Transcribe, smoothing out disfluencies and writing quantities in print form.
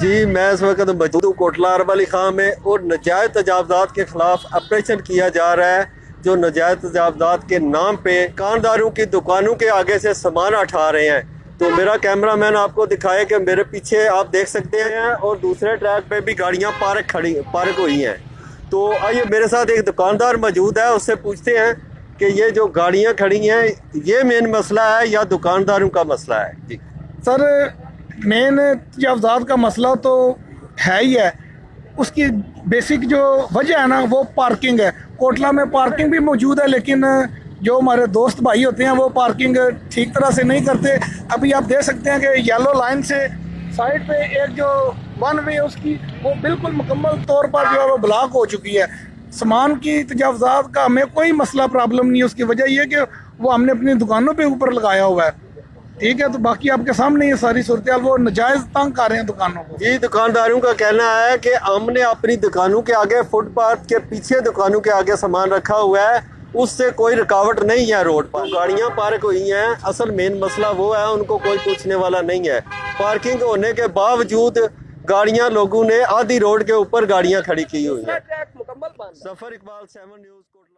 जी, मैं इस वक्त मौजूद हूँ कोटला अरब अली खां में और नाजायज़ तजावज़ात के ख़िलाफ़ ऑपरेशन किया जा रहा है। जो नाजायज़ तजावज़ात के नाम पे दुकानदारों की दुकानों के आगे से सामान उठा रहे हैं। तो मेरा कैमरामैन आपको दिखाए कि मेरे पीछे आप देख सकते हैं और दूसरे ट्रैक पे भी गाड़ियाँ पार्क हुई हैं। तो आइए मेरे साथ एक दुकानदार मौजूद है, उससे पूछते हैं कि ये जो गाड़ियाँ खड़ी हैं ये मेन मसला है या दुकानदारों का मसला है। जी सर, मेन तजावज़ात का मसला तो है ही है। उसकी बेसिक जो वजह है ना वो पार्किंग है। कोटला में पार्किंग भी मौजूद है, लेकिन जो हमारे दोस्त भाई होते हैं वो पार्किंग ठीक तरह से नहीं करते। अभी आप देख सकते हैं कि येलो लाइन से साइड पे एक जो वन वे है उसकी वो बिल्कुल मुकम्मल तौर पर जो है वो ब्लॉक हो चुकी है। सामान की तजावज़ात का हमें कोई मसला प्रॉब्लम नहीं है। उसकी वजह ये कि वो हमने अपनी दुकानों पे ऊपर लगाया हुआ है, ठीक है। तो बाकी आपके सामने ये सारी सूरत वो नाजायज़ तंग कर रहे हैं दुकानों को। जी, दुकानदारों का कहना है कि हमने अपनी दुकानों के आगे फुटपाथ के पीछे दुकानों के आगे सामान रखा हुआ है, उससे कोई रुकावट नहीं है। रोड पर गाड़ियां पार्क हुई हैं, असल मेन मसला वो है, उनको कोई पूछने वाला नहीं है। पार्किंग होने के बावजूद गाड़ियां लोगों ने आधी रोड के ऊपर गाड़ियां खड़ी की हुई हैं। सफर इकबाल 7 न्यूज़ कोटला।